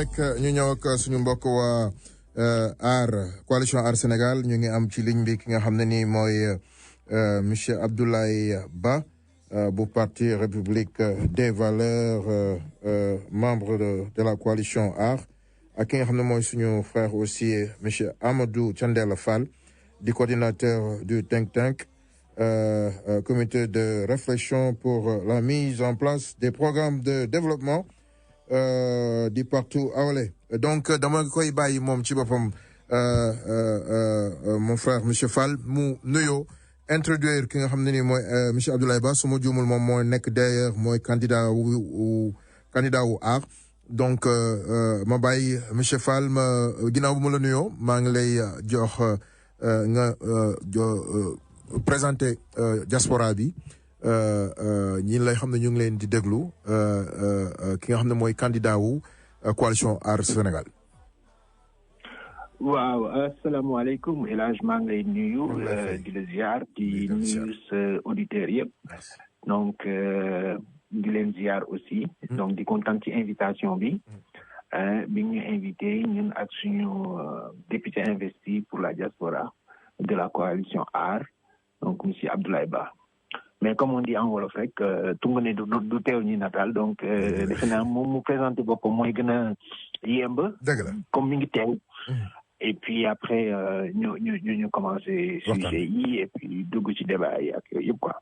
rek ñu ñëw ak suñu mbokk waa coalition Aar Sénégal ñu ngi am ci ligne bi ki nga xam ne nii mooy monsieur Abdoulaye Ba bu parti République des valeurs membre de la coalition Aar ak ki nga xam ne mooy suñu frère aussi monsieur Amadou Thiendella Fall di coordinateur du think tank comité de réflexion pour la mise en place des programmes de développement di partout awale donc dama koy bàyyi moom ci boppam mon frère monsieur Fall mu nuyoo introduire ki nga xam ne ni mooy monsieur Abdoulaye Ba su ma juumul moom mooy nekk d'ailleurs mooy candidat wu Aar donc ma bàyyi monsieur Fall ma ginnaaw bu ma la nuyoo maa ngi lay jox nga présenter diaspora bi ñi lay xam ne ñu ngi leen di déglu ki nga xam ne mooy candidat wu coalition Aar Sénégal. waaw asalaamaaleykum El Hadj maa ngi lay nuyu di la ziar di nuyu sa auditeurs yëpp donc di leen ziar aussi donc di kontaan ci invitation bi bi ñu invité ñun ak suñu député investi pour la diaspora de la coalition Aar donc monsieur Abdoulaye Ba. Mais comme on dit en wolof rek tunga ne du teew ñi nataal donc defe naa moom mu présenté boppam mooy gën a yemb comme mi ngi teew et puis après ñu commencé sujet yi et puis dugg ci débat yi ak yooyu yëpp quoi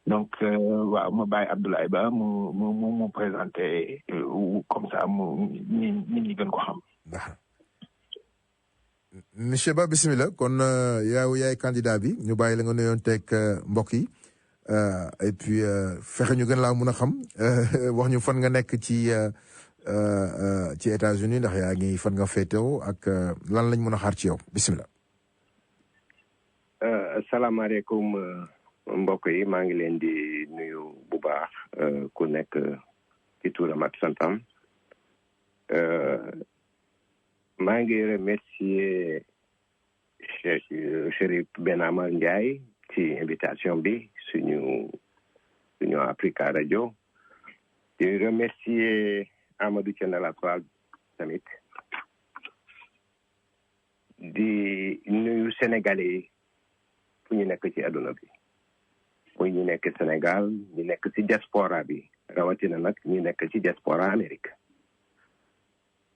donc waaw ma bàyyi Abdoulaye Ba mu présenté comme ça nit ñi gën ko xam. Monsieur Ba bismillah kon yaay candidat bi ñu bàyyi la nga nuyoon teg mbokk yi et puis fexe ñu gën laa mun a xam wax ñu fan nga nekk ci États-Unis ndax yaa ngi fan nga féetewoo ak lan lañ mën a xaar ci yow bismillah. asalaamaaleykum mbokk yi maa ngi leen di nuyu bu baax ku nekk ci turam ak santam maa ngi remercier Chérif Benama Ndiaye ci invitation bi suñu Africa Radio di remercier Amadou Thiendella Fall tamit di nuyu Sénégalais fu ñu nekk ci àdduna bi muy ñu nekk Sénégal ñu nekk ci diaspora bi rawatina nag ñu nekk ci diaspora Amérique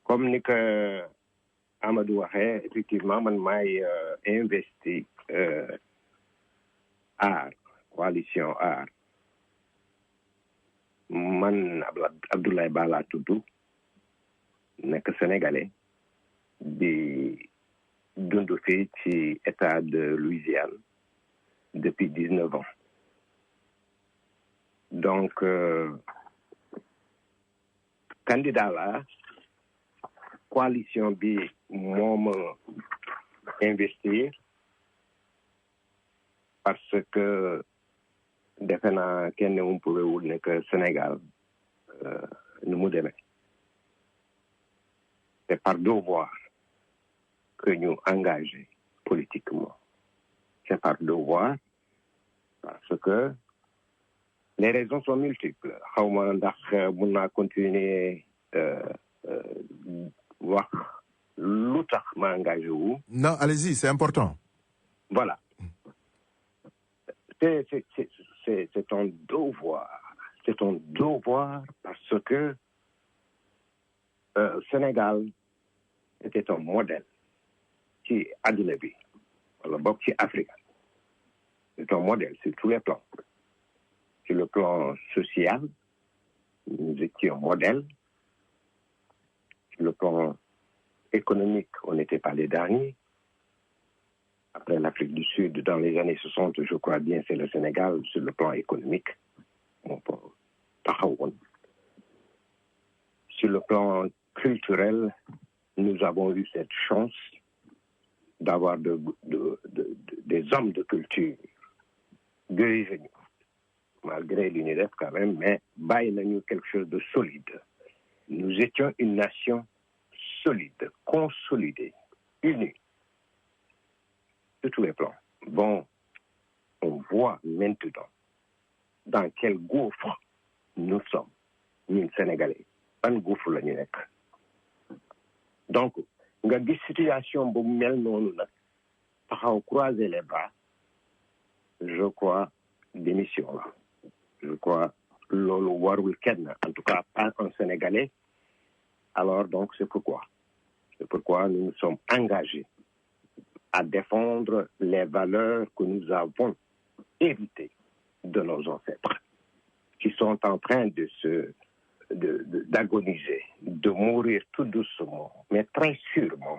comme ni que Amadou waxee effectivement man maay investi Aar coalition Aar man Abdoulaye Ba laa tudd nekk sénégalais di dund fii ci état de Louisiane depuis 19 ans donc candidat la coalition bi moom investir parce que defe naa kenn umpulewul ne que Sénégal nu mu demee c'est par devoir que ñu engagé politiquement c'est par devoir parce que les raisons sont multiples xawma ndax mun naa continuer wax lu tax ma engagé wu. Non, allez-y, c'est important. Voilà. C'est un devoir. C'est un devoir parce que Sénégal était un modèle ci àdduna bi wala bokk ci Afrique. C'est un modèle sur tous les plans. Sur le plan social, nous étions un modèle. Sur le plan économique, on n'était pas les derniers. Après l'Afrique du Sud, dans les années 60, je crois bien, c'est le Sénégal sur le plan économique. Sur le plan culturel, nous avons eu cette chance d'avoir des hommes de culture guéris, malgré l'UNICEF quand même, mais nous quelque chose de solide. Nous étions une nation solide, consolidée, unie, sur tous les plans. Bon, on voit maintenant dans quel gouffre nous sommes, nous Sénégalais. Ban gouffre la ñu nekk donc nga gis situation bu mel noonu nag taxaw croiser les bras je crois démission la je crois loolu warul kenn en tout cas pas un Sénégalais alors donc c'est pourquoi nous nous sommes engagés à défendre les valeurs que nous avons héritées de nos ancêtres qui sont en train d'agoniser, de mourir tout doucement, mais très sûrement,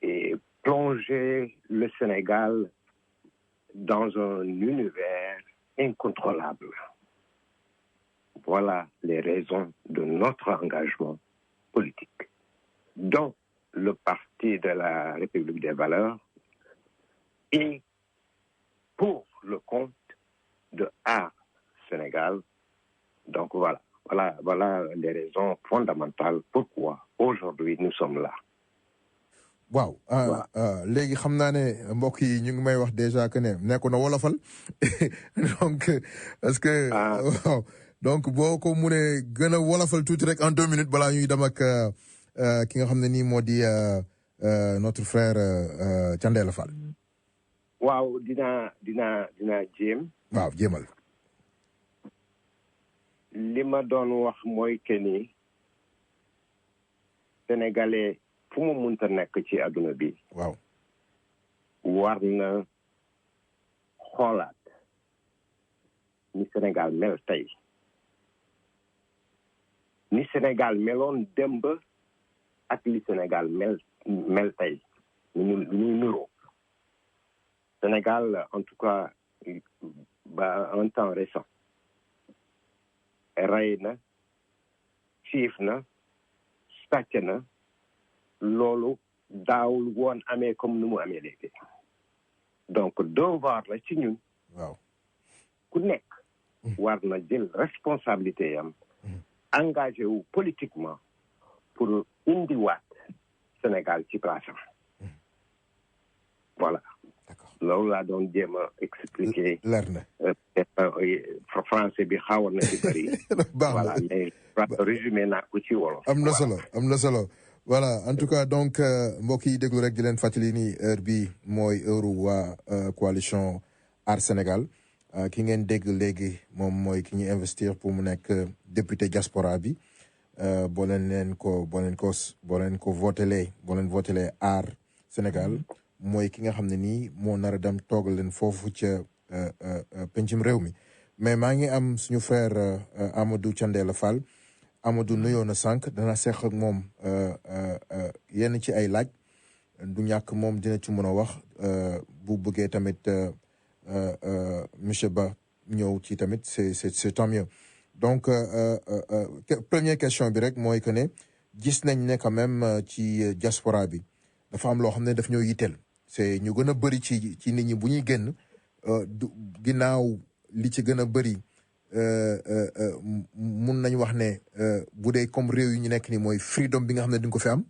et plonger le Sénégal dans un univers incontrôlable. Voilà les raisons de notre engagement politique. Donc, le parti de la République des valeurs et pour le compte de Aar Sénégal. Donc voilà les raisons fondamentales pourquoi aujourd'hui nous sommes là. waaw léegi xam naa ne mbokk yi ñu ngi may wax déjà que ne nekku na wolofal donc parce que waaw donc boo ko mënee gën a wolofal tuuti rek en 2 minutes balaa ñuy dem ak ki nga xam ne nii moo di notre frère Thiendella Fall. waaw dinaa jéem. waaw jéemal. li ma doon wax mooy que ni sénégalais fu mu munta nekk ci àdduna bi. waaw. war na xoolaat ni Sénégal mel tey ni Sénégal meloon démb ak li Sénégal mel tey ñu nuroo Sénégal en tout cas ba un temps récent rey na xiif na sàcc na loolu daawul woon amee comme nu mu amee léegi donc devoir la ci ñun waaw ku nekk war na jël responsabilité yam engagé wu politiquement pour indiwaat Sénégal ci place am voilà loolu laa doon jéem a expliquer leer na français bi xawoon na ci bëri voilà mais résumé naa ko ci wolof am na solo voilà en tout cas donc mbokk yi déglu rek di leen fàttali ni heure bi mooy heure waa coalition Aar Sénégal ki ngeen dégg léegi moom mooy ki ñu investir pour mu nekk député diaspora bi boo leen ko votelee Aar Sénégal mooy ki nga xam ne nii moo nar a dem toogal leen foofu ca pencum réew mi mais maa ngi am suñu frère Amadou Thiendella Fall Amadou nuyoo na sànq dana seq ak moom yenn ci ay laaj du ñàkk moom dina ci mën a wax bu bëggee tamit monsieur Ba ñëw ci tamit c'est tant mieux donc première question bi rek mooy que ne gis nañ ne quand même ci diaspora bi dafa am loo xam ne daf ñoo yitteel c'est ñu gën a bëri ci nit ñi bu ñuy génn ginnaaw li ci gën a bëri mun nañ wax ne bu dee comme réew yi ñu nekk nii mooy freedom bi nga xam ne di nga ko fi am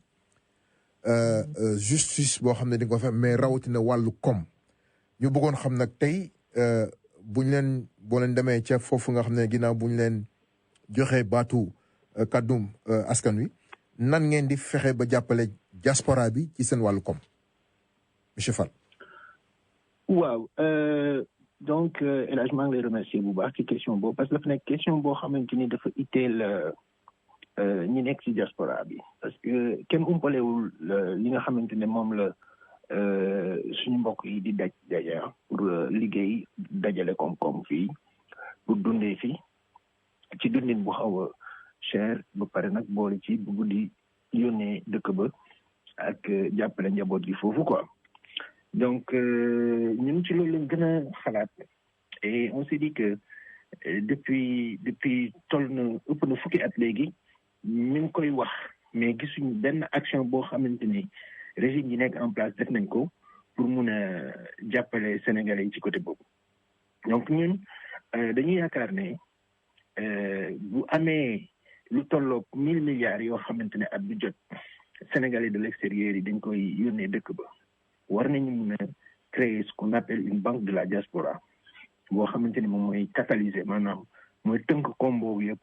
justice boo xam ne di nga ko fi am mais rawatina wàllu koom ñu bëggoon xam nag tey boo leen demee ca foofu nga xam ne ginnaaw buñ leen joxe baatu kàddum askan wi nan ngeen di fexe ba jàppale diaspora bi ci seen wàllu koom monsieur Fall. waaw donc El Hadj maa ngi lay remercier bu baax ci question boobu parce que dafa nekk question boo xamante ni dafa itteel ñi nekk ci diaspora bi parce que kenn umpalewul li nga xamante ne moom la suñu mbokk yi di daje pour liggéey dajale koom-koom fii pour dundee fii ci dundin bu xaw a cher ba pare nag boole ci bugg di yónnee dëkk ba ak jàppale njaboot gi foofu quoi donc ñun ci loolu lañ gën a xalaat et on s'est dit que depuis toll na ëpp na fukki at léegi ñu ngi koy wax mais gisuñ benn action boo xamante ni régime yi nekk en place def nañ ko pour mun a jàppale Sénégalais yi ci côté boobu donc ñun dañuy yaakaar ne bu amee lu tolloog 1000 milliards yoo xamante ne at bu jot Sénégalais de l'extérieur yi dañ koy yónnee dëkk ba war nañu mun a créer ce qu'on appelle une banque de la diaspora boo xamante ni moom mooy catalyser maanaam mooy tënk koom boobu yëpp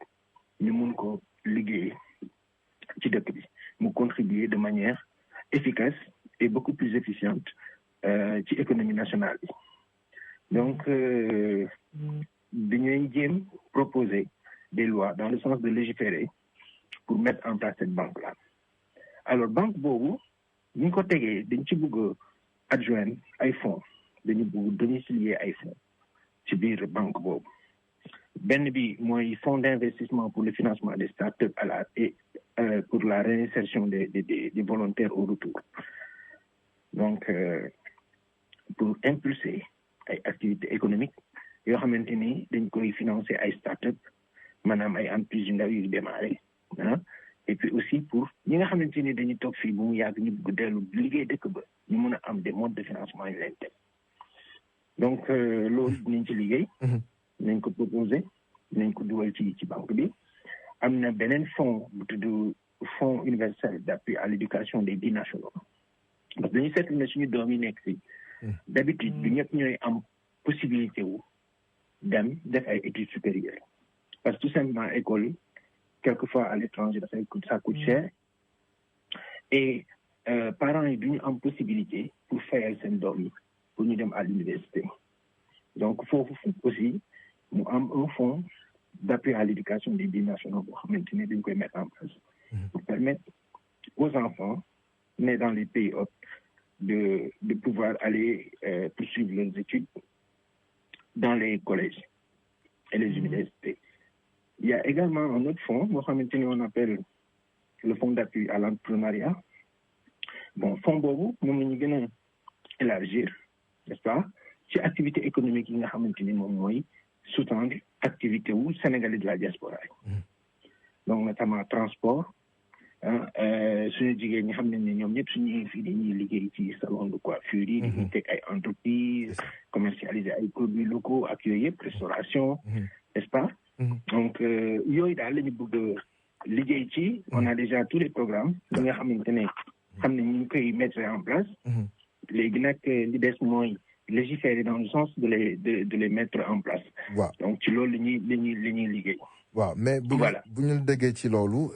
ñu mun ko liggéey ci dëkk bi mu contribuer de manière efficace et beaucoup plus efficiente ci économie nationale bi donc dañuy jéem proposer des lois dans le sens de légiférer pour mettre en place cette banque là alors banque boobu ñu ko tegee dañ ci bëgg adjoindre ay fonds dañu bëgg domicilier ay fonds ci biir banque boobu benn bi mooy fonds d'investissement pour le financement des startups et pour la réinsertion des volontaires au retour donc pour impulser ay activités économiques yoo xamante ni dañ koy financer ay startups maanaam ay entreprises yu ndaw yu démarré et puis aussi pour ñi nga xamante ni dañuy toog fii bu mu yàgg ñu bëgg dellu liggéey dëkk ba ñu mën a am des modes de financement yu leen teg donc loolu dinañ ci liggéey nañ ko proposer nañ ko dugal ci banque bi am na beneen fonds bu tudd fonds universel d'appui à l'éducation des binationaux parce que dañu seetlu ne suñu doom yi nekk fii d'habitude du ñëpp ñooy am possibilité wu dem def ay études supérieures parce que tout simplement école quelquefois à l'étranger ça coûte cher et parents yi duñu am possibilité pour fayal seen doom yi pour ñu dem à l'université donc foofu aussi mu am un fonds d'appui à l'éducation des binationaux boo xamante ne dañ koy mettre en place pour permettre aux enfants nés dans les pays hôtes de pouvoir aller poursuivre leurs études dans les collèges et les universités. Il y a également un autre fonds, on appelle le fonds d'appui à l'entrepreneuriat. Bon, fonds boobu moom la ñu gën a élargir, n'est-ce pas, ci activité économique yi nga xamante ni moom mooy sous-tendre activité wu sénégalais de la diaspora donc notamment transport suñu jigéen ñi xam ne ñoom ñëpp suñu fii dañuy liggéey ci salon de coiffure yi dañuy teg ay entreprises commercialiser ay produits locaux ak yooyu yëpp restauration n'est-ce pas donc yooyu daal la ñu bëgg liggéey ci on a déjà tous les programmes yi nga xamante ne xam ne ñu ngi koy mettre en place léegi nag li des mooy légiférer dans le sens de les mettre en place donc ci loolu la ñuy liggéey waaw mais bu ñu déggee ci loolu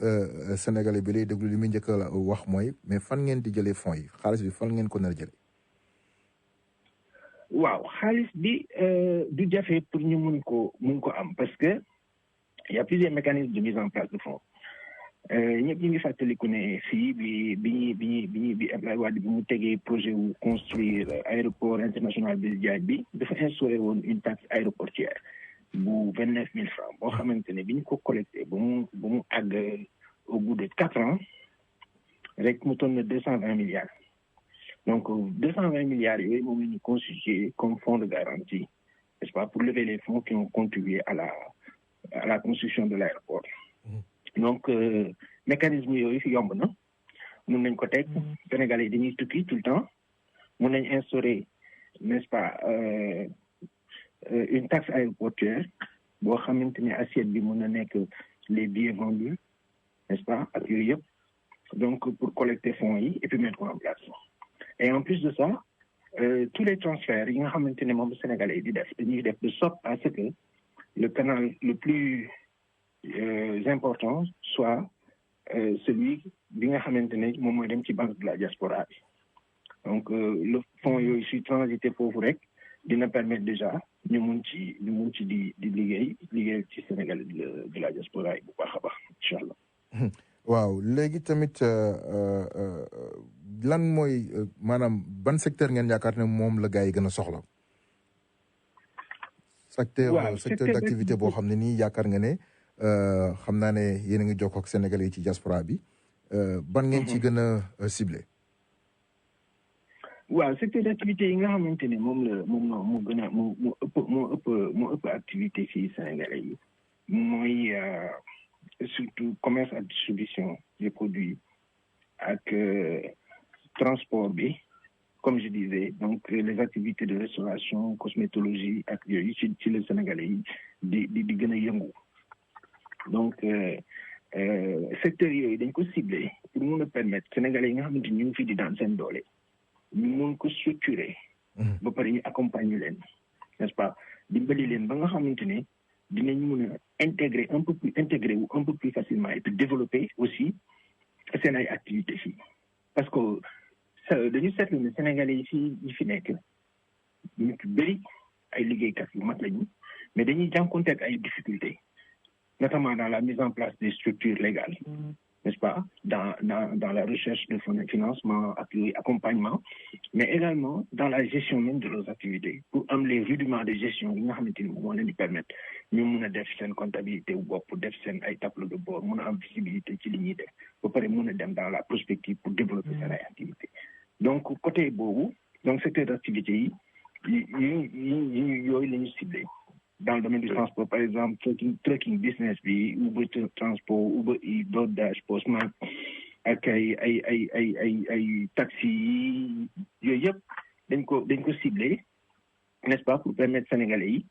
Sénégalais bi lay déglu li muy njëkk a wax mooy mais fan ngeen di jëlee fonds yi xaalis bi fan ngeen ko nar a jëlee. waaw xaalis bi du jafe pour ñu mun ko am parce que il y a plusieurs mécanismes de mise en place de fonds ñëpp ñu ngi fàttaliku ne fii bi Abdoulaye Wade bi mu tegee projet wu construire aéroport international Blaise Diagne bi dafa instauré woon une taxe aéroportuaire bu 29 000 francs boo xamante ne bi ñu ko collecté ba mu àgg au bout de 4 ans rek mu toll na 220 milliards donc 220 milliards yooyu moom la ñu constitué comme fonds de garantie n'est-ce pas pour lever les fonds qui ont contribué à la construction de l'aéroport donc mécanisme yooyu fi yomb na mun nañ ko teg Sénégalais yi dañuy tukki tout le temps mun nañ instaurer n'est-ce pas une taxe aéroportuaire boo xamante ne assiette bi mun na nekk les billets vendus n'est-ce pas ak yooyu yëpp donc pour collecter fonds yi et puis mettre ko en place et en plus de ça tous les transferts yi nga xamante ne moom Sénégalais yi di def dañuy def de sorte à ce que le canal le plus important soit celui bi nga xamante ne moom mooy dem ci banque de la diaspora bi donc le fonds yooyu suy transité foofu rek dina permettre déjà ñu mun ci di liggéey ci Sénégal de la diaspora yi bu baax a baax incha allah. waaw léegi tamit lan mooy maanaam ban secteur ngeen yaakaar ne moom la gars yi gën a soxla. secteur d'activité boo xam ne nii yaakaar nga ne xam naa ne yéen a ngi jokkoo ak Sénégalais yi ci diaspora bi ban ngeen ci gën a ciblé. waaw secteur d'activité yi nga xamante ne moo ëpp activité fii Sénégalais yi mooy surtout commerce à distribution des produits ak transport bi comme je disais donc les activités de restauration cosmétologie ak yooyu ci le Sénégalais yi di gën a yëngu donc secteurs yooyu dañ ko ciblé pour mun a permettre Sénégalais yi nga xamante ni ñu ngi fi di daan seen doole ñu mun ko structurer ba pare ñu accompagner leen n'est-ce pas dimbali leen ba nga xamante ne dinañ mun a intégrer un peu plus facilement et puis développer aussi seen ay activités fii parce que dañu seetlu ne Sénégalais yi fi nekk ñu ci bëri ay liggéeykat yu mag lañu mais dañuy jànkuwante ak ay difficultés notamment dans la mise en place des structures légales n'est-ce pas dans la recherche de fonds de financement ak accompagnement mais également dans la gestion même de leurs activités pour am les rudiments de gestion yi nga xamante ni moo leen di permettre ñu mun a def seen comptabilité wu bopp def seen ay tableau de bord mun a am visibilité ci li ñuy def ba pare mun a dem dans la prospective pour développer seen ay activités donc côté boobu donc secteur d'activité yooyu la ñu ciblé dans le domaine du transport par exemple trucking business bi Uber transport Uber DoorDash Postmates ak ay taxi yi yooyu yëpp dañ ko ciblé n'est-ce pas pour permettre Sénégalais yi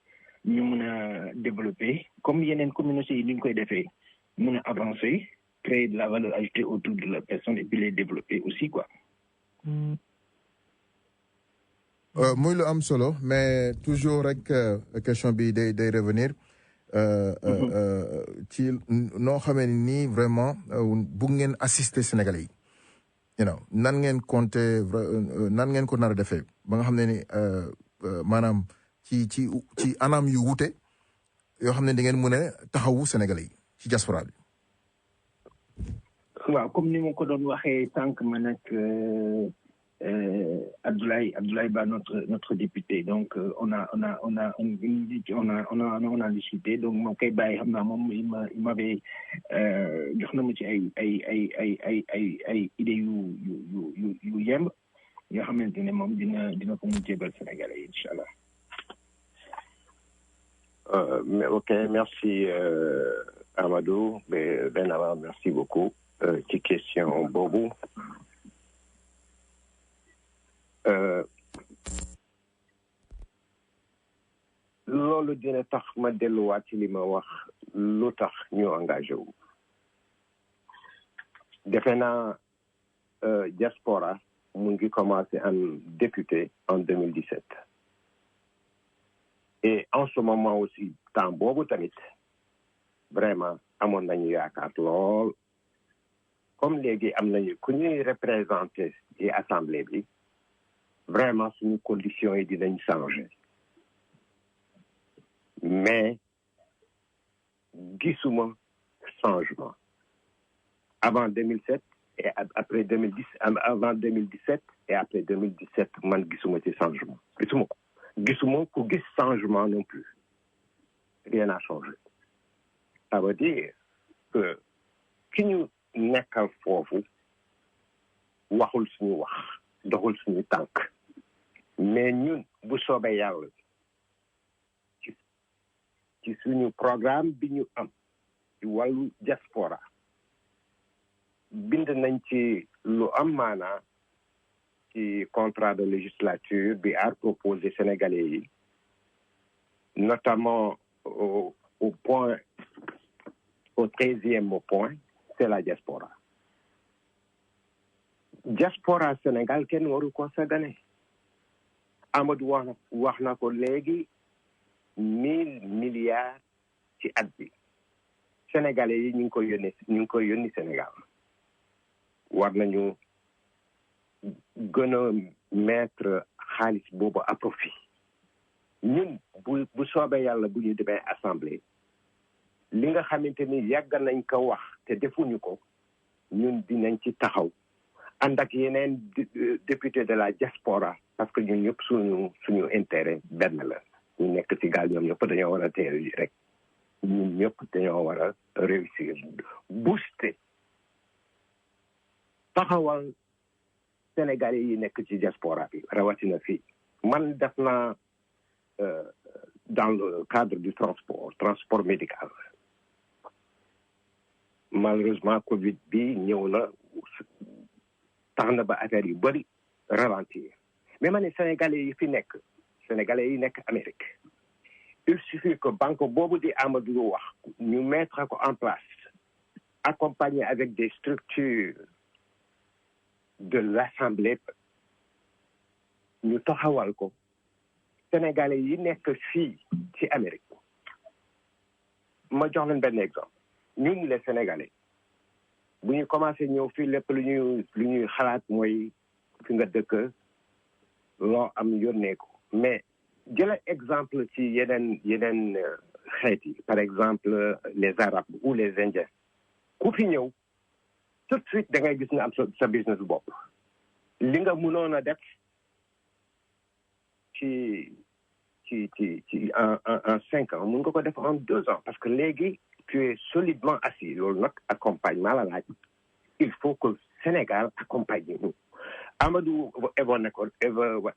ñu mun a développer comme yeneen communautés yi ni ñu koy defee mun a avancer créer de la valeur ajoutée autour de la personne et puis les développer aussi quoi. muy lu am solo mais toujours rek question bi day revenir ci noo xamee ni nii vraiment bugg ngeen assister Sénégalais yi nan ngeen compter nan ngeen ko nar a defee ba nga xam ne ni maanaam ci anam yu wute yoo xam ne di ngeen mën a taxawu Sénégalais yi ci diaspora bi. waaw comme ni ma ko doon waxee sànq ma nag Abdoulaye Ba notre député donc on a discuté donc moo koy bàyyi xam naa moom il m'avait jox na ma ci ay idées yu yemb yoo xamante ne moom dina ko mun jébal Sénégalais incha allah. Ok, merci Amadou Benaba, merci beaucoup ci question boobu. Loolu dina tax ma delluwaat ci li ma wax lu tax ñu engagé wu defe naa diaspora mu ngi commencé am député en 2017 et en ce moment aussi temps boobu tamit vraiment amoon nañu yaakaar lool comme léegi am nañu ku ñuy représenté ci assemblée bi vraiment suñu conditions yi dinañ changer mais gisuma changement avant 2007 et après 2010 avant 2017 et après 2017 man gisuma ci changement gisuma ku gis changement non plus rien n'a changé ça veut dire que ki ñu nekkal foofu waxul suñu wax doxul suñu tànk mais ñun bu soobee yàlla ci suñu programme bi ñu am ci wàllu diaspora bind nañ ci lu am maanaa ci contrat de législature bi a proposé Sénégalais yi notamment au 13e point c'est la diaspora Sénégal kenn waru ko sagane Amadou wax na ko léegi 1000 milliards ci at bi Sénégalais yi ñu ngi koy yónni Sénégal war nañu gën a mettre xaalis boobu à profit ñun bu soobee yàlla bu ñu demee assemblée li nga xamante ni yàgg nañ ko wax te defuñu ko ñun dinañ ci taxaw ànd ak yeneen député de la diaspora parce que ñun ñëpp suñu intérêt benn la ñu nekk ci gaal ñoom ñëpp dañoo war a teeru yi rek ñun ñëpp dañoo war a réussir booster taxawal Sénégalais yi nekk ci diaspora bi rawatina fii man def naa dans le cadre du transport médical malheureusement Covid bi ñëw na tax na ba affaire yu bëri ralentir mais ma ne Sénégalais yi nekk Amérique il suffit que banque boobu di Amadou wax ñu mettre ko en place accompagné avec des structures de l'Assemblée ñu taxawal ko Sénégalais yi nekk fii ci Amérique ma jox leen benn exemple ñun les Sénégalais bu ñu commencé ñëw fii lépp lu ñuy xalaat mooy fi nga dëkk loo am yónnee ko mais jëla exemple ci yeneen xeet yi par exemple les arabes ou les indiens ku fi ñëw tout de suite da ngay gis nga am sa business bopp li nga mënoon a def ci en 5 ans mën nga ko def en 2 ans parce que léegi tu es solidement assis loolu nag accompagnement la laaj il faut que Sénégal accompagne nous. Amadou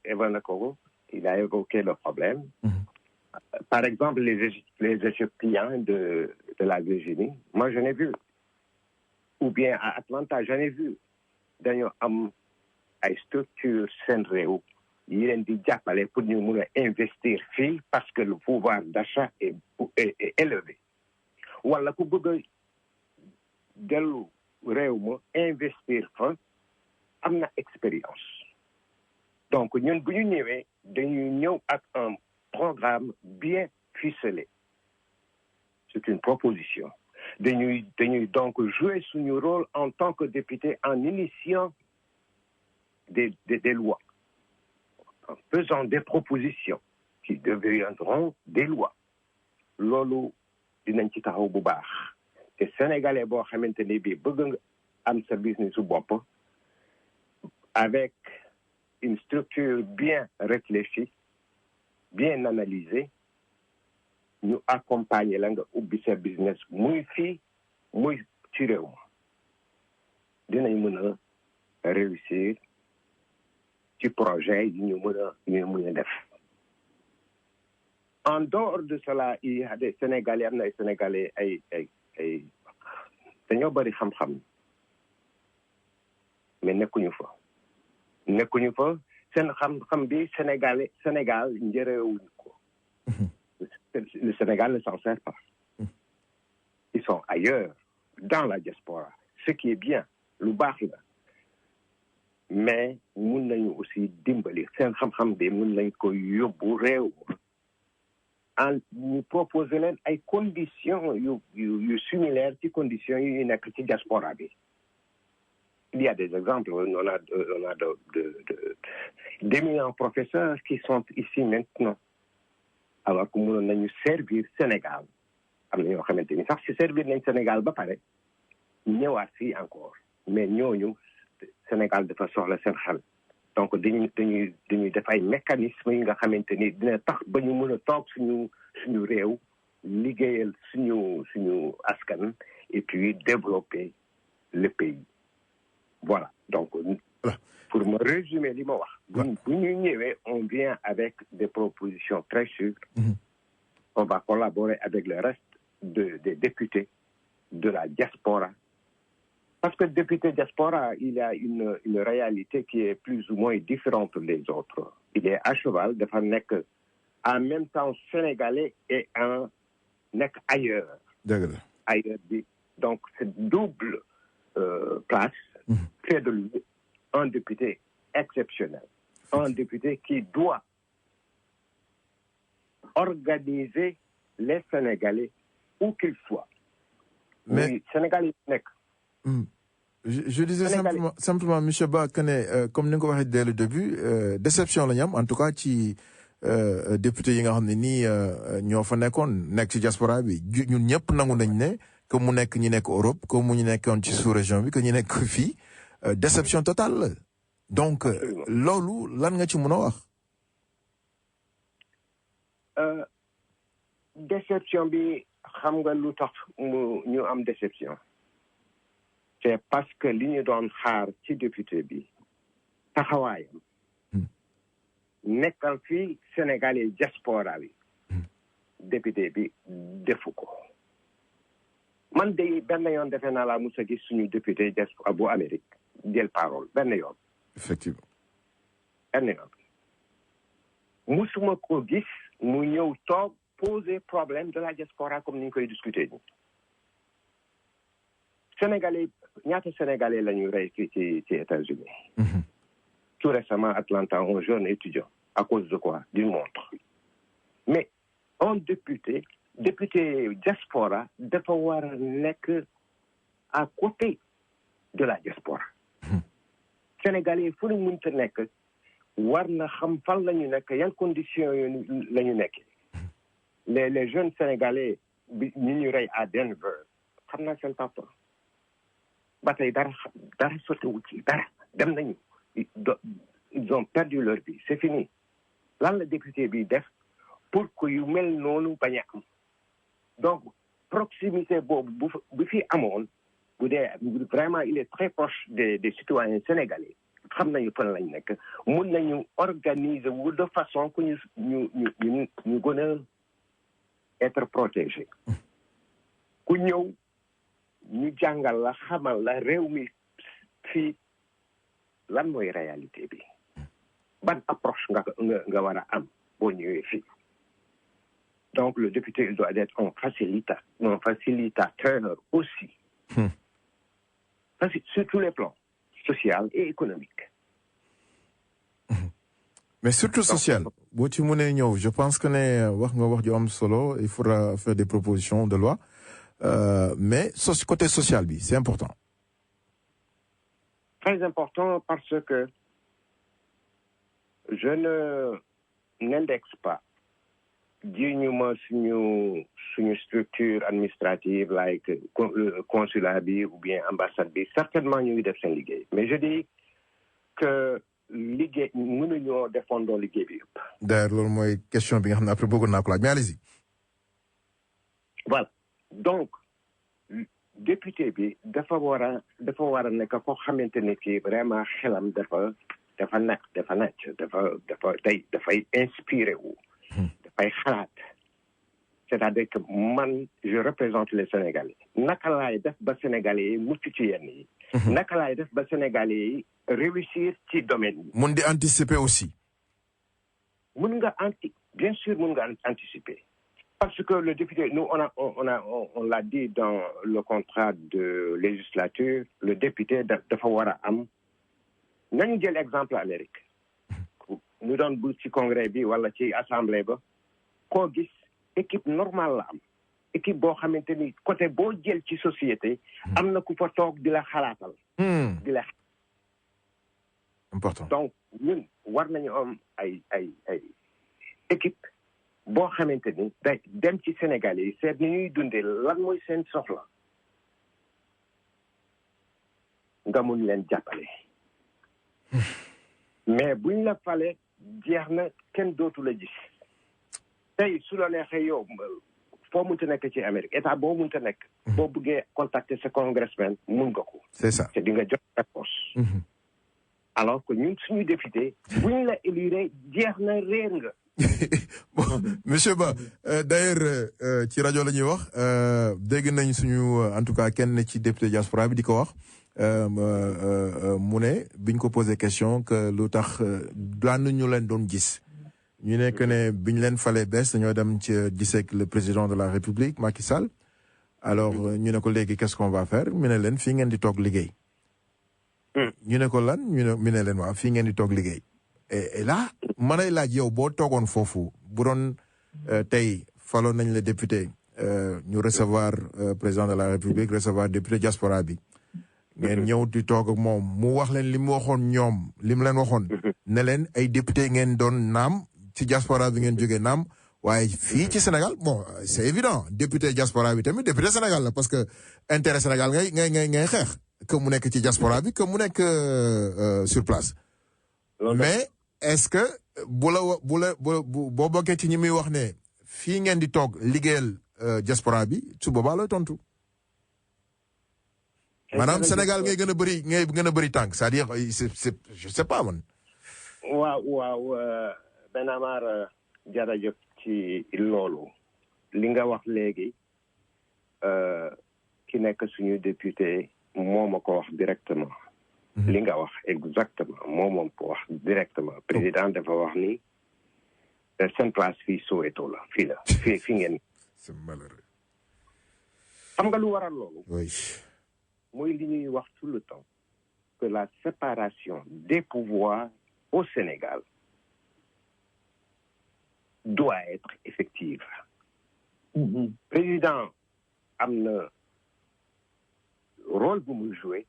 Evanakoro, il a évoqué le problème. Par exemple, les Égyptiens de la Virginie, moi j'en ai vu. Ou bien à Atlanta, j'en ai vu. D'ailleurs, ay structure seen réew yi leen di jàppale pour ñu mun a investir fii parce que le pouvoir d'achat est élevé. Wala ku bëgg a dellu réew ma investir fa am na expérience donc ñun bu ñu ñëwee dañuy ñëw ak un programme bien ficelé c'est une proposition dañuy donc jouer suñu rôle en tant que député en initiant des lois en faisant des propositions qui deviendront des lois loolu dinañ ci taxaw bu baax te sénégalais boo xamante ne bii bëgg nga am sa business su bopp avec une structure bien réfléchie bien analysée ñu accompagner la nga ubbi sa business muy fii muy ci réew ma dinañ mën a réussir ci projet yi ñu mën a def en dehors de cela il y a des Sénégalais am na ay Sénégalais ay dañoo bëri xam-xam mais nekkuñu fa seen xam-xam bi Sénégal njëreewuñu ko le Sénégal ne s'en sert pas ils sont ailleurs dans la diaspora ce qui est bien lu baax la mais mun nañu aussi dimbali seen xam-xam bi mun nañ ko yóbbu réew en ñu proposer leen ay conditions yu similaires ci conditions yu nekk ci diaspora bi il y a des exemples on a d'éminents professeurs qui sont ici maintenant alors que mënoon nañu servir Sénégal am na ñoo xamante ni sax si servir nañ Sénégal ba pare ñëwaat fii encore mais ñooñu Sénégal dafa soxla seen xel donc dañuy def ay mécanismes yi nga xamante ni dina tax ba ñu mën a toog suñu réew liggéeyal suñu askan et puis développer le pays voilà donc pour me résumer li ma wax bu ñu ñëwee on vient avec des propositions très sûres on va collaborer avec le reste des députés de la diaspora parce que député diaspora il y a une réalité qui est plus ou moins différente des autres il est à cheval dafa nekk en même temps sénégalais et nekk ailleurs bi donc cette double place fait de lui un député exceptionnel un député qui doit organiser les Sénégalais où qu'ils soient mais Sénégalais nekk je disais simplement monsieur Ba que ne comme ni nga ko waxee dès le début déception la ñu am en tout cas ci député yi nga xam ne nii ñoo fa nekk ci diaspora bi ñun ñëpp nangu nañ ne que mu nekk ñi nekk Europe que mu ñu nekkoon ci sous-région bi que ñu nekk fii déception totale la donc loolu lan nga ci mën a wax. déception bi xam nga lu tax ñu am déception. c'est parce que li ñu doon xaar ci député bi taxawaayam nekkal fii Sénégalais diaspora bi député bi defu ko man de benn yoon defe naa la mos a gis suñu député diaspora bu Amérique jël parole benn yoon effectivement benn yoon musuma ko gis mu ñëw toog poser problème de la diaspora comme ni ñu koy discuter ni Sénégalais ñaata Sénégalais la ñu rey fii ci États-Unis tout récemment Atlanta un jeune étudiant à cause de quoi d'une montre mais un député diaspora dafa war a nekk à côté de la diaspora. Sénégalais fu ñu mënta nekk war na xam fan la ñu nekk yan conditions la ñu nekk. Les jeunes Sénégalais bi ñu rey à Denver xam naa seen papa ba tey dara sottiwu ci dara dem nañu ils ont perdu leur vie c'est fini lan la député bi def pour que yu mel noonu bañ a am donc proximité boobu bu fi amoon bu dee vraiment il est très proche des citoyens sénégalais xam nañu fan lañ nekk mun nañu organiser wu de façon que ñu gën a être protégé ku ñëw ñu jàngal la xamal la réew mi fii lan mooy réalité bi ban approche nga war a am boo ñëwee fii donc le député il doit être un facilitateur aussi sur tous les plans social et économique. Mais surtout social boo ci mënee ñëw je pense que ne wax nga wax ju am solo il faudra faire des propositions de loi mais côté social bi c'est important. Très important parce que je n'indexe pas diñuma suñu structure administrative like consulat bi ou bien ambassade bi certainement ñu ngi def seen liggéey mais je dis que liggéey mënuñoo defandoo liggéey bi yëpp. D'ailleurs loolu mooy question bi nga xam ne après bëggoon naa ko laaj mais allez-y. Voilà donc député bi dafa war a nekk ko xamante ne kii vraiment xelam dafay inspiré wu. dafay xalaat c'est-à-dire que man je représente les Sénégalais naka laay def ba Sénégalais yi mucc ci yenn yi. naka laay def ba Sénégalais yi réussir ci domaine yi. mun di anticiper aussi. Bien sûr mun nga anticiper parce que le député nous on l'a dit dans le contrat de législature le député dafa war a am nañu jël exemple Amérique ñu doon bu ci congrès bi wala ci assemblée ba koo gis équipe normale la am équipe boo xamante ni côté boo jël ci société am na ku fa toog di la xalaatal di la important donc ñun war nañu am ay équipe boo xamante ni day dem ci Sénégal yi seet ni ñuy dundee lan mooy seen soxla nga mun leen jàppale mais buñ la fale jeex na kenn dootu la gis tey su la neexee yow foo munta nekk ci Amérique état boo munta nekk boo bëggee contacter sa congressman mun nga ko c'est ça te di nga jot réponse alors que ñun suñu député buñ la élire jeex na réer nga bon monsieur Ba d'ailleurs ci rajo la ñuy wax dégg nañ suñu en tout cas kenn ci député diaspora bi di ko wax mu ne biñ ko posé question que lu tax daan ñu leen doon gis ñu ne que ne biñ leen falee bees dañoo dem ci gisee le président de la République Macky Sall alors ñu ne ko léegi qu'est-ce qu'on va faire mu ne leen fii ngeen di toog liggéey ñu ne ko lan ñu ne leen waaw fii ngeen di toog liggéey et là ma lay laaj yow boo toogoon foofu bu doon tey faloon nañ le député ñu recevoir président de la République recevoir député diaspora bi ngeen ñëw di toog ak moom mu wax leen li mu waxoon ñoom li mu leen waxoon ne leen ay député ngeen doon naam ci diaspora bi ngeen jógee naam waaye fii ci Sénégal bon c'est évident député diaspora bi tamit député Sénégal la parce que intérêt Sénégal ngay xeex que mu nekk ci diaspora bi que mu nekk sur place mais est-ce que boo bokkee ci ñi muy wax ne fii ngeen di toog liggéeyal diaspora bi su boobaa looy tontu maanaam Sénégal ngay gën a bëri tànk c'est-à-dire c'est je sais pas man. waaw Ben Amar jërëjëf ci loolu li nga wax léegi ki nekk suñu député moo ma ko wax directement. li nga wax exactement moom ko wax directement président dafa wax ni seen place fii Soweto la fii ngeen. c'est malheureux. xam nga lu waral loolu. oui. mooy li ñuy wax tout le temps que la séparation des pouvoirs au Sénégal doit être effective. Président am na rôle bu muy jouer.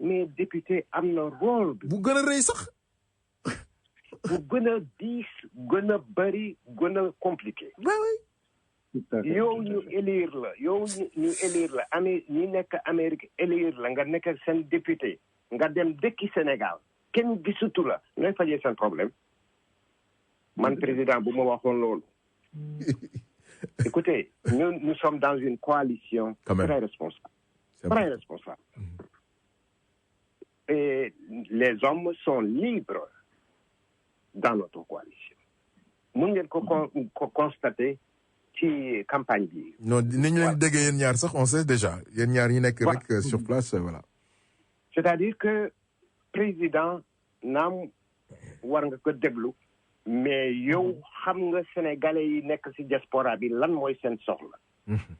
mais député am na rôle bu gën a rëy sax. bu gën a diis gën a bëri gën a compliqué. yow ñu élire la yow ñu élire la ñi nekk Amérique élire la nga nekk seen député nga dem dëkki Sénégal kenn gisutu la ngay fajee seen problème man président bu ma waxoon loolu. Écoutez, nous sommes dans une coalition très responsable. Très responsable. Et les hommes sont libres dans notre coalition. Nous avons constaté ci campagne bi. Non, on sait déjà. Il y a rien sur place, voilà. C'est-à-dire que président nam war nga ko déglu mais yow xam nga sénégalais yi nekk ci diaspora bi lan mooy seen soxla.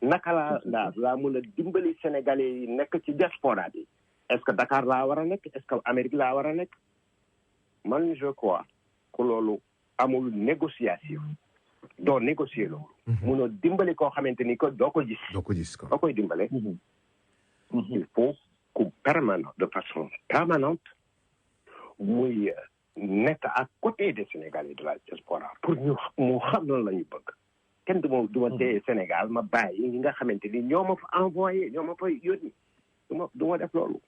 naka laa mën a dimbali sénégalais yi nekk ci diaspora bi. Est-ce que Dakar laa war a nekk est-ce que Amérique laa war a nekk man je crois que loolu amul négociation. doo négocier loolu. mënoo dimbali koo xamante ni que doo ko gis. doo ko gis quoi. doo koy dimbale. il faut que permanent de façon permanente muy nekk à côté des Sénégalais de la diaspora pour ñu mu xam lan la ñu bëgg. kenn du ma téye Sénégal ma bàyyi ñi nga xamante ni ñoo ma fa envoyé ñoo ma fa yónni du ma def loolu.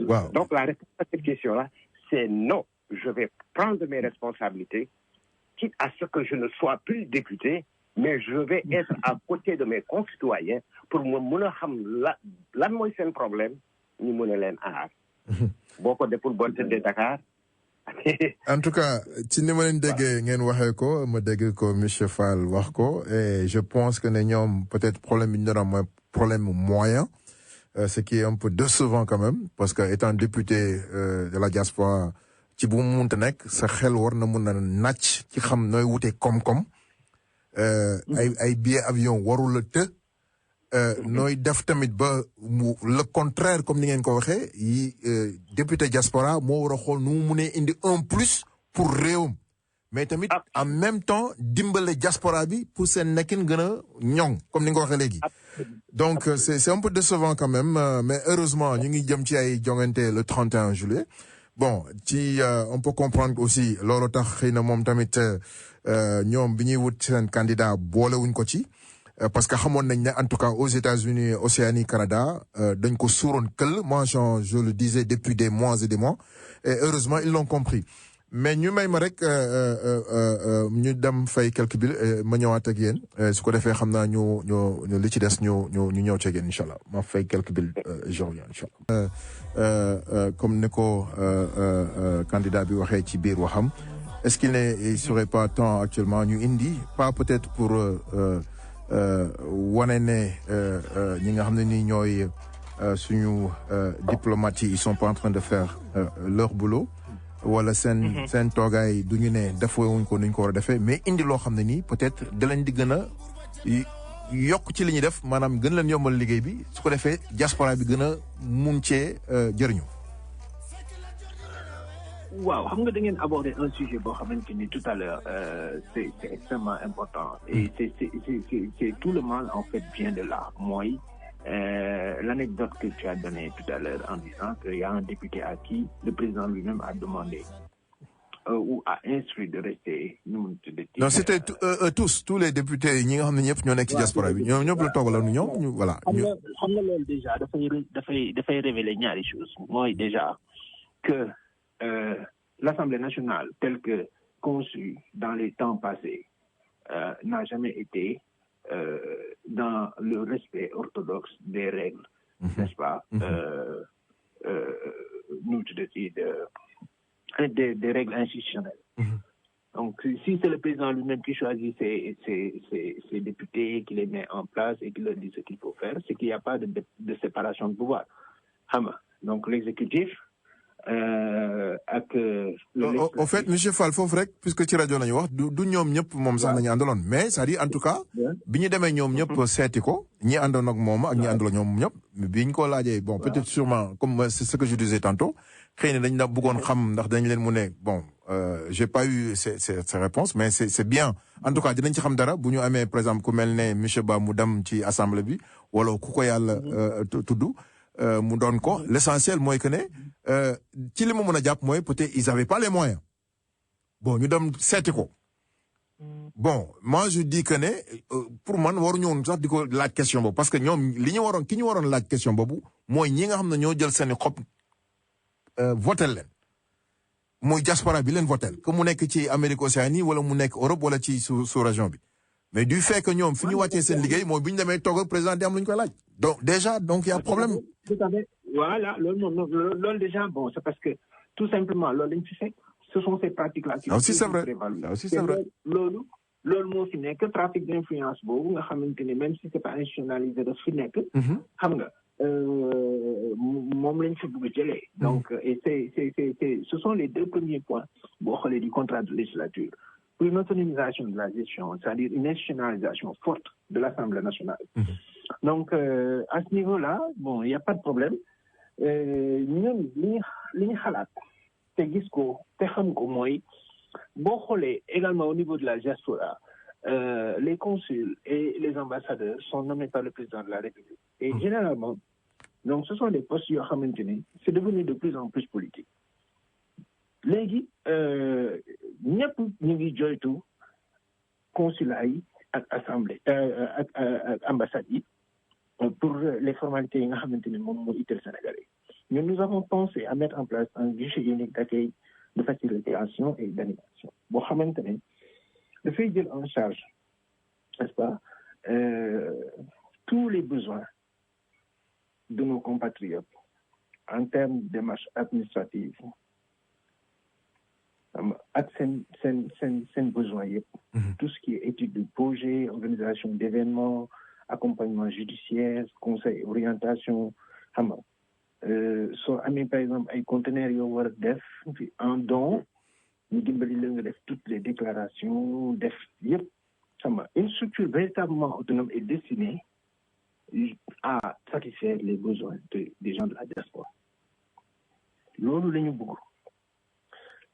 waaw donc la réponse à cette question là c'est non. Je vais prendre mes responsabilités, quitte à ce que je ne sois plus député, mais je vais être à côté de mes concitoyens pour me mën a xam lan mooy seen problème ñu mën a leen aar. boo ko deful boo tëddee Dakar. En tout cas ci ni ma leen déggee ngeen waxee ko ma dégg ko monsieur Fall wax ko et je pense que ne ñoom peut-être problème bi ñu doon am mooy problème moyen ce qui est un peu décevant quand même parce que étant député de la diaspora ci bu mu munta nekk sa xel war na mun a nàcc ci xam nooy wutee koom-koom ay billet avion warul la të nooy def tamit ba mu le contraire comme ni ngeen ko waxee yi député diaspora moo war a xool nu mu munee indi un plus pour réewam mais tamit en même temps dimbale diaspora bi pour seen nekkin gën a ñoŋ comme ni nga ko waxee léegi donc c'est un peu décevant quand même mais heureusement ñu ngi jëm ci ay jongante le 31 juillet bon ci on peut comprendre aussi loolu tax xëy na moom tamit ñoom bi ñuy wut seen candidat boolewuñ ko ci parce que xamoon nañ ne en tout cas aux États-Unis Océanie Canada dañ ko suuroon kël moi je le disais depuis des mois et des mois et heureusement ils l'ont compris mais ñu may ma rek ñu dem fay quelques billes ma ñëwaat ak yéen su ko defee xam naa ñu li ci des ñu ñëw ci yéen incha allah ma fay quelques billes je reviens incha allah comme ni ko candidat bi waxee ci biir waxam est-ce qu'il serait pas temps actuellement ñu indi pas peut-être pour wane ne ñi nga xam ne ni ñooy suñu diplomates yi ils sont pas en train de faire leur boulot wala seen toogaay du ñu ne defewuñ ko nuñ ko war a defee mais indi loo xam ne nii peut-être da leen di gën a yokk ci li ñuy def maanaam gën leen yombal liggéey bi su ko defee diaspora bi gën a mun cee jëriñu. waaw xam nga da ngeen aborder un sujet boo xamante ni tout à l'heure c'est extrêmement important et c'est tout le mal en fait vient de là mooy l'anecdote que tu as donnée tout à l'heure en disant qu'il y a un député à qui le président lui-même a demandé ou a instruit de rester. Non, c'était tous les députés ñi nga xam ne ñëpp ñoo nekk ci diaspora bi ñoom ñëpp la toogaloon ñoom ñu voilà. xam nga loolu déjà dafay révéler ñaari choses mooy déjà que l'Assemblée nationale telle que conçue dans les temps passés n'a jamais été dans le respect orthodoxe des règles, n'est-ce pas, des règles institutionnelles. Donc, si c'est le président lui-même qui choisit ses députés, qui les met en place et qui leur dit ce qu'il faut faire, c'est qu'il n'y a pas de séparation de pouvoir. Donc, l'exécutif au fait monsieur Fall foofu rek puisque ci rajo lañu wax du ñoom ñëpp moom sax nañu àndaloon mais c'est-à-dire en tout cas bi ñu demee ñoom ñëpp seeti ko ñi àndoon ak moom ak ñi àndaloon ñoom ñëpp bi ñu ko laajee bon peut-être sûrement comme c'est ce que je disais tantôt xëy na dañ la bëggoon xam ndax dañ leen mu ne bon j'ai pas eu ces réponses mais c'est bien en tout cas dinañ ci xam dara bu ñu amee par exemple ku mel ne monsieur Ba mu dem ci assemblée bi wala ku ko yàlla tudd mu doon ko l'essentiel mooy que ne ci li ma mën a jàpp mooy peut-être ils avaient pas les moyens bon ñu dem seeti ko bon moi je dis que ne pour man waruñu woon sax di ko laaj question boobu parce que ñoom ki ñu waroon laaj question boobu mooy ñi nga xam ne ñoo jël seeni xob votel leen mooy diaspora bi leen votel que mu nekk ci Amérique Océanie wala mu nekk Europe wala ci sous région bi mais du fait que ñoom fi ñu wàccee seen liggéey mooy bi ñu demee toog ak président di am lu ñu koy laaj donc déjà donc y a problème. Voilà loolu déjà bon c'est parce que tout simplement loolu lañ fi fekk ce sont ces pratiques là qui aussi c'est vrai aussi c'est vrai loolu moo fi nekk trafic d'influence boobu nga xamante ne même si c'est pas institutionnalisé daf fi nekk xam nga moom lañ fi bëgg jëlee donc et ce sont les deux premiers points boo xoolee du contrat de législature pour une autonomisation de la gestion c'est-à-dire une institutionnalisation forte de l'Assemblée nationale donc à ce niveau-là bon il y a pas de problème ñun li ñu xalaat te gis ko te xam ko mooy boo xoolee également au niveau de la diaspora les consuls et les ambassadeurs sont nommés par le président de la République et généralement donc ce sont des postes yoo xamante ni c'est devenu de plus en plus politique léegi ñëpp ñu ngi joytu consulat yi ak assemblée ak ambassade yi pour les formalités yi nga xamante ni moom moo itteel Sénégalais mais nous avons pensé à mettre en place un guichet unique d'accueil de facilitation et d'animation boo xamante ne dafay jël en charge n'est-ce pas tous les besoins de nos compatriotes en termes de démarches administratives ak seen besoins yëpp tout ce qui est étude de projet organisation d'événements accompagnement judiciaire conseil orientation xam nga soo amee par exemple ay conteneurs yoo war a def en don ñu dimbali la nga def toutes les déclarations def yëpp xam nga une structure véritablement autonome est destinée à satisfaire les besoins des gens de la diaspora loolu la ñu bëgg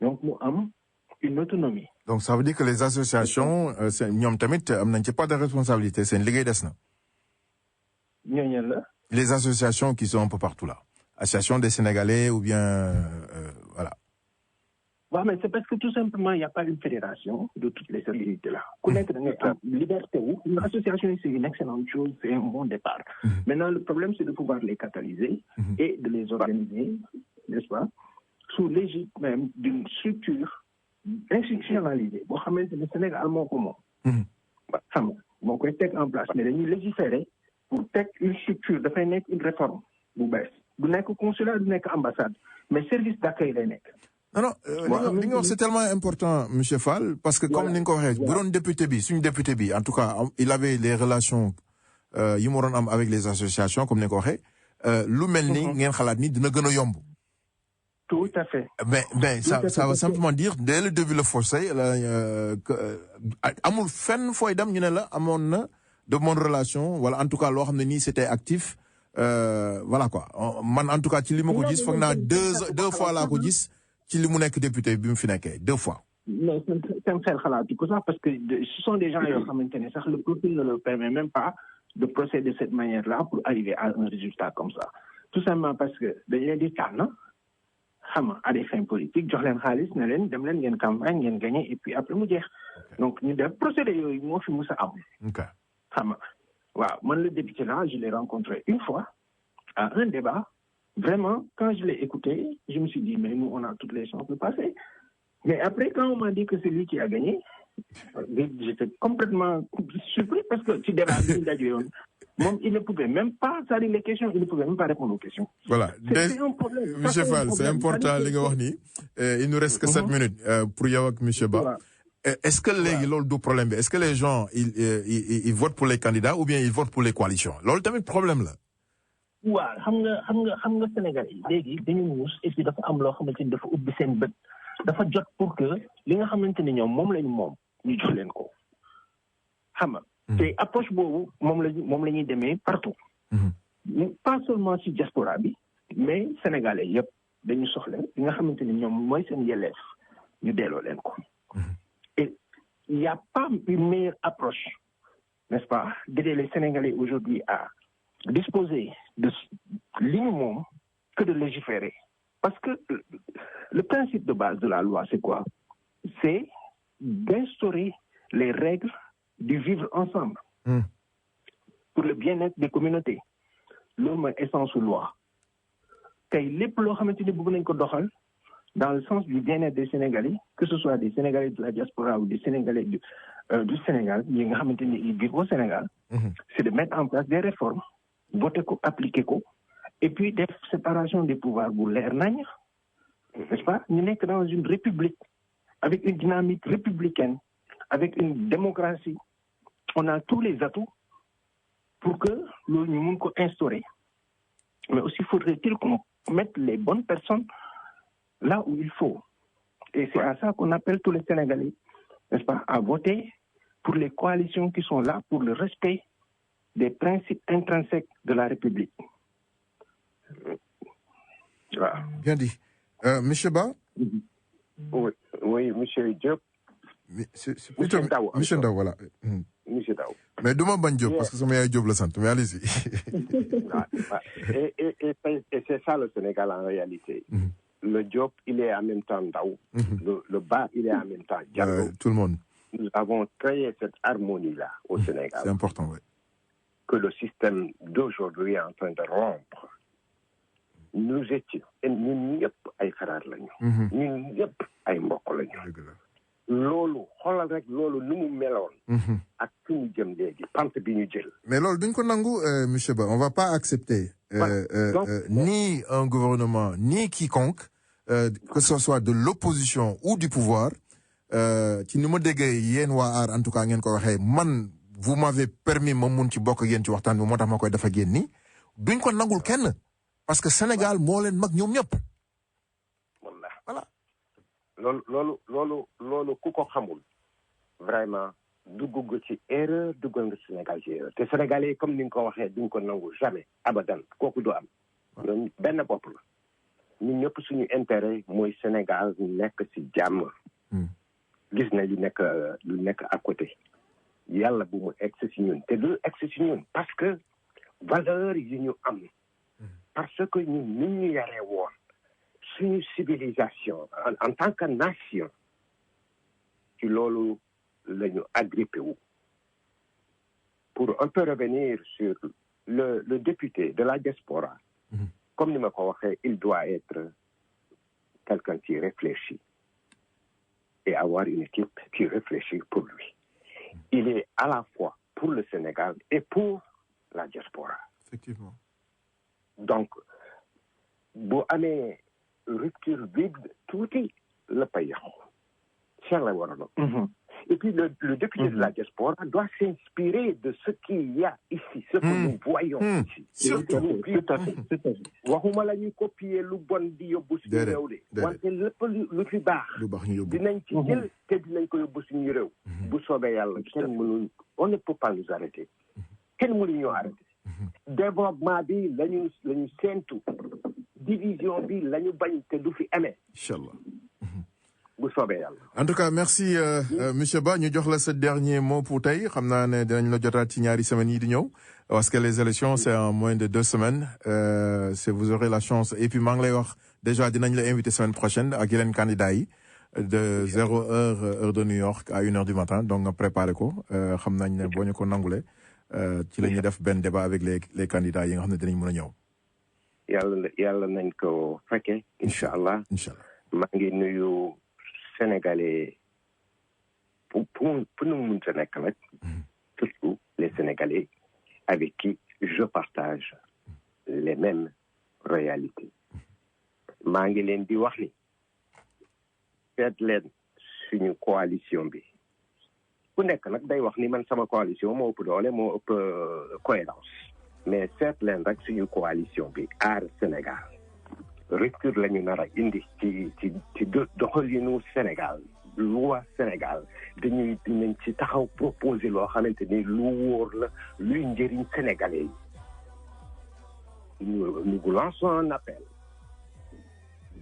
donc mu am une autonomie. Donc ça veut dire que les associations ñoom tamit am nañ ci pas de responsabilité seen liggéey des na. ñooñu la. Les associations qui sont un peu partout là. Association des Sénégalais ou bien voilà. waaw mais c'est parce que tout simplement il n'y a pas une fédération de toutes les activités là. ku nekk da ngay am liberté wu. Une association c'est une excellente chose c'est un bon départ. Maintenant le problème c'est de pouvoir les catalyser. Et de les organiser n'est-ce pas sous l'égide même d'une structure institutionnalisée boo xamante ne Sénégal moo ko moom. xam nga moo koy teg en place mais dañuy légiférer pour teg une structure dafay nekk une réforme bu bees du nekk consulat du nekk ambassade mais service d'accueil lay nekk. non li nga wax c'est tellement important monsieur Fall parce que comme ni nga ko waxee bu doon député bi suñu député bi en tout cas il avait les relations yi mu waroon am avec les associations comme ni nga ko waxee lu mel ni ngeen xalaat ni dina gën a yomb. Tout à fait. Mais ça veut simplement dire dès le début le fossé amul fenn fooy dem ñu ne la amoon na de bonnes relations wala en tout cas loo xam ne nii c'était actif voilà quoi man en tout cas ci li ma ko gis foog naa deux fois laa ko gis ci li mu nekk député bi mu fi nekkee 2 fois. non seen xel xalaatu ko sax parce que ce sont des gens yoo xamante ne sax le profil ne leur permet même pas de procéder de cette manière-là pour arriver à un résultat comme ça tout simplement parce que dañ leen di tànn xam nga à des fins politiques jox leen xaalis ne leen dem leen ngeen campagne ngeen gagné et puis après mu jeex donc ñu def procédé yooyu moo fi mus a am. xam nga waaw man le député là je l'ai rencontré une fois à un débat vraiment quand je l'ai écouté je me suis dit mais nous on a toutes les chances de passer mais après quand on m'a dit que c'est lui qui a gagné j'étais complètement surpris parce que ci débat bi ñu daje yoon moom il ne pouvait même pas c'est-à-dire les questions il ne pouvait même pas répondre aux questions. Voilà c'est un problème. Monsieur Fall c'est important li nga wax ni il nous reste que 7 minutes pour yow ak monsieur Ba. Est-ce que léegi loolu du problème bi est-ce que les gens ils votent pour les candidats ou bien ils votent pour les coalitions loolu tamit problème la. waaw xam nga Sénégal yi léegi dañu muus et puis dafa am loo xamante ni dafa ubbi seen bët dafa jot pour que li nga xamante ni ñoom moom lañu moom ñu jox leen ko xam nga. te approche boobu moom la ñuy demee partout. pas seulement ci diaspora bi mais sénégalais yëpp dañu soxla li nga xamante ni ñoom mooy seen yelleef ñu delloo leen ko. et il y a pas une meilleure approche n'est-ce pas d'aider les Sénégalais aujourd'hui à disposer de minimum que de légiférer. Parce que le principe de base de la loi, c'est quoi? C'est d'instaurer les règles du vivre ensemble pour le bien-être des communautés. Loolu mooy essence loi. Tey lépp loo xamante ni bëgg nañ ko doxal dans le sens du bien-être des Sénégalais, que ce soit des Sénégalais de la diaspora ou des Sénégalais du Sénégal, yi nga xamante ni ils vivent au Sénégal, c'est de mettre en place des réformes, voter ko, appliquer ko, et puis des séparation des pouvoirs bu leer nañ, n'est-ce pas? Ñu nekk dans une république avec une dynamique républicaine, avec une démocratie. On a tous les atouts pour que loolu ñu mun ko instaurer. Mais aussi faudrait-il qu'on mette les bonnes personnes là où il faut. Et c'est à ça qu'on appelle tous les Sénégalais, n'est-ce pas, à voter pour les coalitions qui sont là pour le respect des principes intrinsèques de la République. Voilà. Bien dit. Monsieur Ba? Oui, monsieur Diop. C'est plutôt monsieur Ndaw, voilà. Monsieur Ndaw. Mais duma bañ Diop parce que sama yaay Diop la sant, mais allez-y. Et c'est ça le Sénégal en réalité. Le Diop, il est en même temps Ndaw. Le Ba, il est en même temps Diallo. Tout le monde. Nous avons créé cette harmonie-là au Sénégal. C'est important, oui. Que le système d'aujourd'hui est en train de rompre. Nous étions, et ñun ñëpp ay frères lañu. ñun ñëpp ay mbokk lañu. loolu xoolal rek loolu nu mu meloon. ak fi ñu jëm léegi pente bi ñu jël. Mais loolu duñ ko nangu monsieur Ba, on va pas accepter ni un gouvernement ni quiconque que ce soit de l'opposition ou du pouvoir ci ni ma déggee yéen waa aar en tout cas ngeen ko waxee man vous m'avez permis ma mun ci bokk ak yéen ci waxtaan bi moo tax ma koy def ak yéen nii duñ ko nangul kenn parce que Sénégal moo leen mag ñoom ñëpp. Voilà. loolu ku ko xamul vraiment dugg nga ci erreur duggal nga Sénégal ci erreur te Sénégalais comme ni nga ko waxee duñ ko nangu jamais abadan kooku du am. ñoom benn bopp la ñun ñëpp suñu intérêt mooy Sénégal nekk ci jàmm. gis na lu nekk à côté yàlla bu mu egg ci ñun te du egg ci ñun parce que valeur yi ñu am parce que ñun nit ñu yaree woon suñu civilisation en tant que nation ci loolu la ñu agrippé wu. Pour un peu revenir sur le député de la diaspora, comme ni ma ko waxee, il doit être quelqu'un qui réfléchit et avoir une équipe qui réfléchit pour lui. Il est à la fois pour le Sénégal et pour la diaspora. Effectivement. Donc, bu amee rupture vide tuuti la pay yàqu. Cheikh la war a doon. Et puis le député de la diaspora doit s'inspirer de ce qu'il y a ici, ce que nous voyons ici. Tout à fait. waxuma la ñuy copier lu bon di yóbbu suñu réew de wante lépp lu fi baax dinañ ci jël te dinañ ko yóbbu suñu réew bu soobee yàlla kenn mënul on ne peut pas nous arrêter kenn mënu ñoo arrêter développement bi lañu séentu division bi lañu bañ te du fi amee inchallah. En tout cas, merci monsieur Ba. Ñu jox la ce dernier mot pour tey xam naa ne dinañ la jotaat ci ñaari semaines yi di ñëw parce que les élections c'est en moins de 2 semaines. Vous aurez la chance et puis maa ngi lay wax déjà dinañ la inviter semaine prochaine ak yeneen candidats yi de 0h heure de New York à 1h du matin donc nga préparé ko xam nañ ne boo ñu ko nangulee ci la ñuy def benn débat avec les candidats yi nga xam ne dinañ mën a ñëw. yàlla nañ ko fekkee inchallah. maa ngi nuyu Sénégalais pour nous munta nekk nag surtout les Sénégalais avec qui je partage les mêmes réalités maa ngi leen di wax ni seet leen suñu coalition bi ku nekk nag day wax ni man sama coalition moo ëpp doole moo ëpp cohérence mais seet leen rek suñu coalition bi aar Sénégal rupture la ñu nar a indi ci doxalinu Sénégal loi Sénégal dinañ ci taxaw proposer loo xamante ni lu wóor la luy njëriñ sénégalais yi nous vous lançons un appel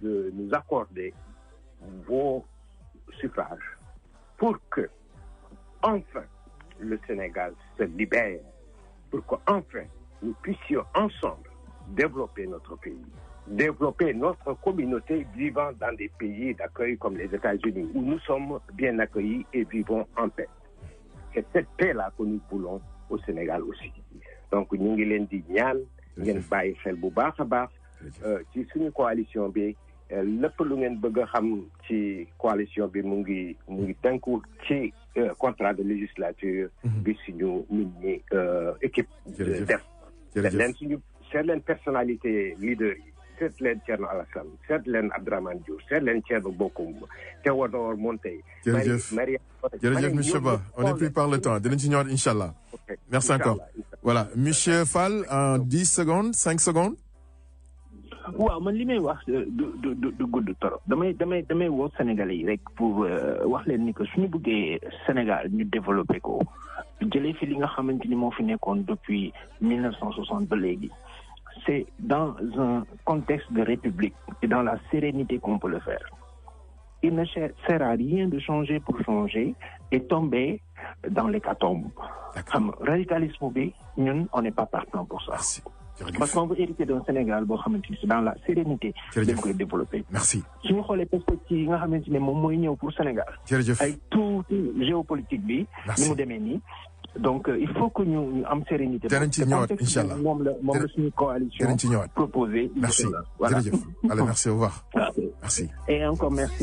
de nous accorder vos suffrages pour que enfin le Sénégal se libère pour que enfin nous puissions ensemble développer notre pays, développer notre communauté vivant dans des pays d'accueil comme les États-Unis, où nous sommes bien accueillis et vivons en paix. C'est cette paix-là que nous voulons au Sénégal aussi. Donc, nous avons dit, nous avons fait bu baax a baax ci suñu coalition bi lépp lu ngeen bëgg a xam ci coalition bi mu ngi tënku ci contrat de législature bi suñu nit ñi équipe def seet leen personnalité leader yi seet leen Thierno Alassane seet leen Abdourahmane Diouf seet leen Thierno Bocoum Théodore Montey jërëjëf monsieur Ba on est pris par le temps dinañ ci ñëwaat inchallah merci encore voilà monsieur Fall en 10 secondes 5 secondes waaw man li may wax du gudd torop damay woo Sénégalais yi rek pour wax leen ni que suñu bëggee Sénégal ñu développé ko jëlee fi li nga xamante ni moo fi nekkoon depuis 1960 ba léegi c'est dans un contexte de république et dans la sérénité qu'on peut le faire. Il ne sert à rien de changer pour changer et tomber dans l'hécatombe. Radicalisme bi ñun on n'est pas partant pour ça. Merci. Parce qu'on veut hériter d'un Sénégal boo xamante ni c'est dans la sérénité dañ koy développer. Merci. suñu xoolee perspective yi nga xamante ne moom mooy ñëw pour Sénégal. jërëjëf ay tout géopolitique bi. ni mu demee nii. Donc il faut que ñu am sérénité. dinañ ci ñëwaat inchallah moom la suñu coalition. dinañ ci ñëwaat proposé. merci Voilà. jërëjëf allez merci au revoir. Merci. Et encore merci.